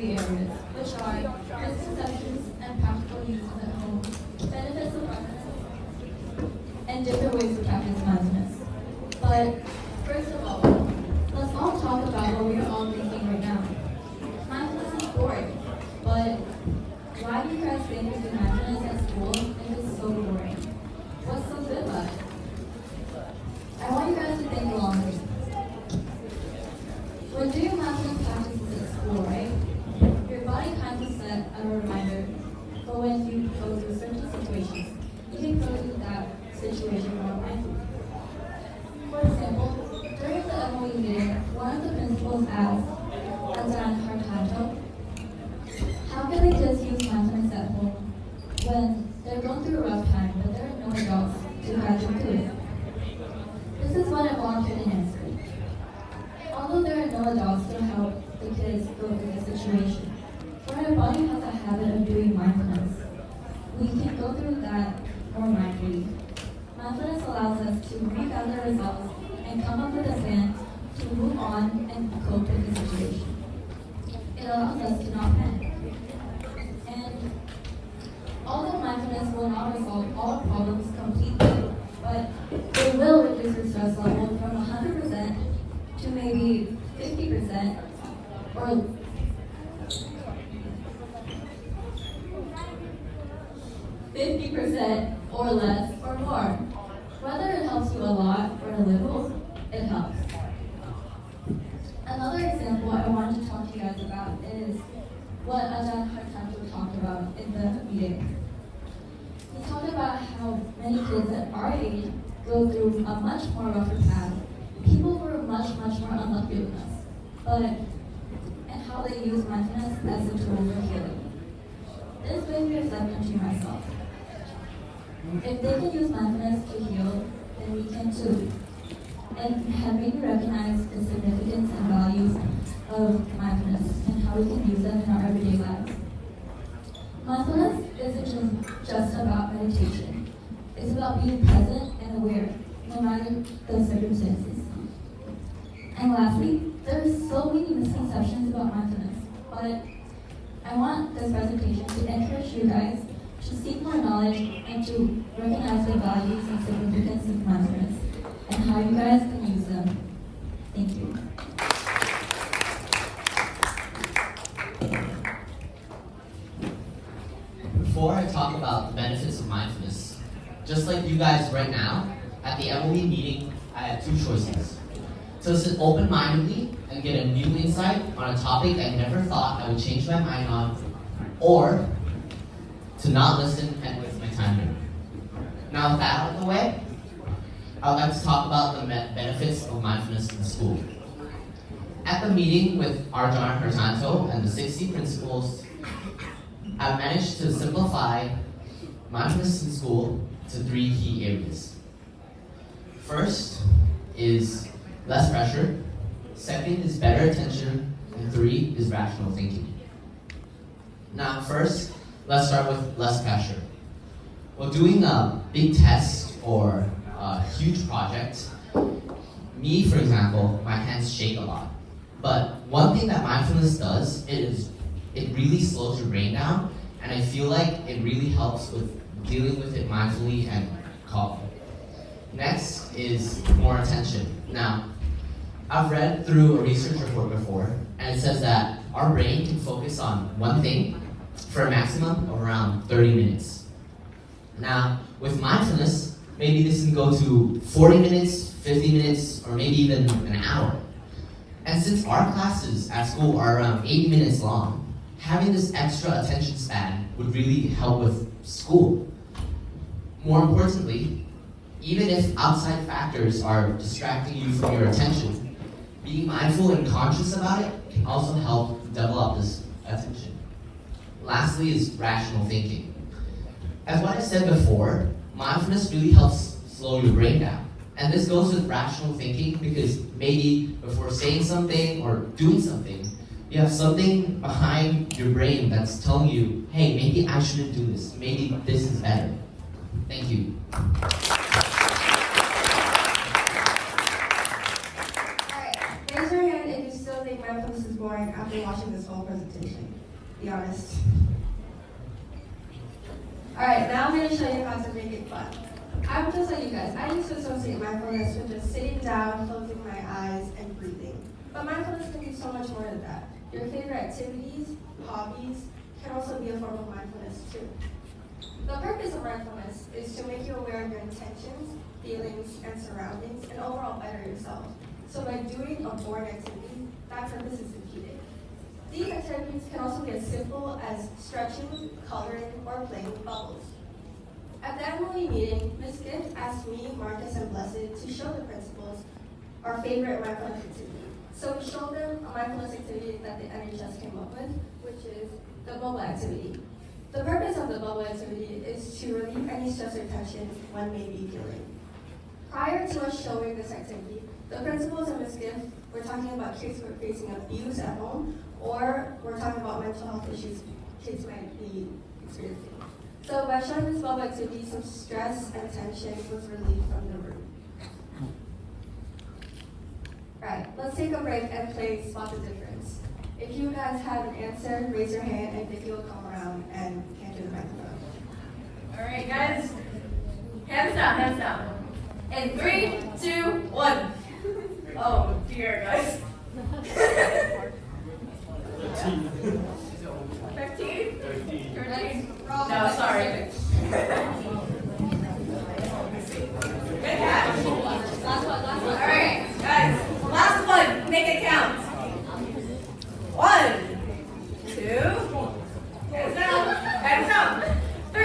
three areas, which are misconceptions and practical uses at home, benefits of mindfulness, and different ways to practice mindfulness. But first of all, let's all talk about what we are all thinking right now. Mindfulness is boring, but why do you guys think we do mindfulness at school if it's so boring? What's so good about it? I want you guys to think along with me. When doing mindfulness practices at school, right, your body kind of set a reminder for when you go through certain situations. You can go through that situation more mindfully. For example, during the MOE meeting, one of the principals asked Azan Hartato, how can they just use mindfulness at home when they're going through a rough time, but there are no adults to guide them through it? This is what I volunteered and answered. Although there are no adults to help the kids go through the situation, when our body has a habit of doing mindfulness, we can go through that more mindfully. Mindfulness allows us to regather results and come up with a plan to move on and cope with the situation. It allows us to not panic. And although mindfulness will not resolve all problems completely, but it will reduce your stress level from 100% to maybe 50% or 50% or less or more. Whether it helps you a lot or a little, it helps. Another example I wanted to talk to you guys about is what Ajahn Hartanto talked about in the meeting. He talked about how many kids at our age go through a much more rougher path. People who are much more unlucky than us, and how they use mindfulness as a tool for healing. This made me reflect into myself. If they can use mindfulness to heal, then we can too. And have made me recognize the significance and values of mindfulness and how we can use them in our everyday lives. Mindfulness isn't just about meditation. It's about being present and aware, no matter the circumstances. And lastly, there are so many misconceptions about mindfulness, but I want this presentation to encourage you guys to seek more knowledge and to recognize the values and significance of mindfulness and how you guys can use them. Thank you. Before I talk about the benefits of mindfulness, just like you guys right now, at the MOE meeting, I had two choices. To sit open-mindedly and get a new insight on a topic I never thought I would change my mind on, or to not listen and waste my time here. Now with that out of the way, I would like to talk about the benefits of mindfulness in school. At the meeting with Arjun Hartanto and the 60 principals, I managed to simplify mindfulness in school to 3 key areas. First is less pressure, second is better attention, and 3 is rational thinking. Now first, let's start with less pressure. While doing a big test or a huge project, me, for example, my hands shake a lot. But one thing that mindfulness does is it really slows your brain down, and I feel like it really helps with dealing with it mindfully and calmly. Next is more attention. Now, I've read through a research report before, and it says that our brain can focus on one thing for a maximum of around 30 minutes. Now, with mindfulness, maybe this can go to 40 minutes, 50 minutes, or maybe even an hour. And since our classes at school are around 80 minutes long, having this extra attention span would really help with school. More importantly, even if outside factors are distracting you from your attention, being mindful and conscious about it can also help develop this attention. Lastly is rational thinking. As what I said before, mindfulness really helps slow your brain down. And this goes with rational thinking because maybe before saying something or doing something, you have something behind your brain that's telling you, hey, maybe I shouldn't do this. Maybe this is better. Thank you. Alright, raise your hand if you still think think mindfulness is boring after watching this whole presentation. Be honest. Alright, now I'm going to show you how to make it fun. I'm just like you guys. I used to associate mindfulness with just sitting down, closing my eyes, and breathing. But mindfulness can be so much more than that. Your favorite activities, hobbies, can also be a form of mindfulness too. The purpose of mindfulness is to make you aware of your intentions, feelings, and surroundings, and overall better yourself. So by doing a boring activity, that purpose is defeated. These activities can also be as simple as stretching, coloring, or playing with bubbles. At the annual meeting, Ms. Gift asked me, Marcus, and Blessed to show the principals our favorite mindfulness activity. So we showed them a mindfulness activity that the NHS came up with, which is the bubble activity. The purpose of the bubble activity is to relieve any stress or tension one may be feeling. Prior to us showing this activity, the principals and Ms. Gift were talking about kids who are facing abuse at home, or we're talking about mental health issues kids might be experiencing. So by showing this bubble activity, some stress and tension was relieved from the room. Right, let's take a break and play Spot the Difference. If you guys have an answer, raise your hand and Vicky will come around and hand you the microphone. All right, guys. Hands down, hands down. In 3, 2, 1. Oh dear, guys. 15? 13? No, sorry. Good catch. Last one. All right, guys. Last one. Make it count. 1, 2. Hands down. Hands down. 3.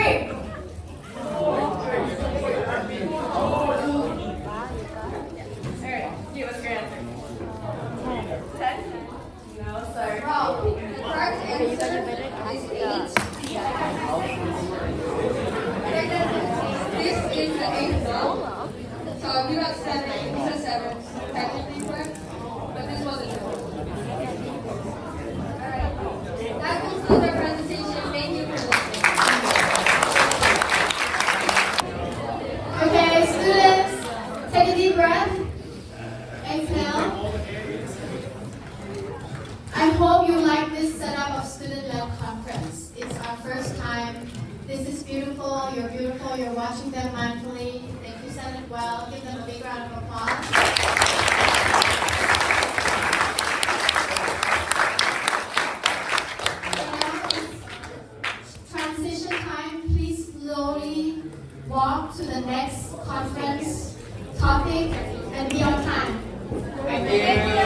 Alright, give us your answer. 10? No, sorry. Wrong. The correct answer is 8. This is the 8th ball. So if you got 7, you said 7. Technically correct, but this wasn't true. Alright. That concludes our presentation. Thank you for listening. Okay, students, take a deep breath. Exhale. I hope you like this setup of student-led conference. It's our first time. This is beautiful. You're watching them mindfully. Thank you, said it well. Give them a big round of applause. Now it's transition time. Please slowly walk to the next conference topic and be on time. Thank you.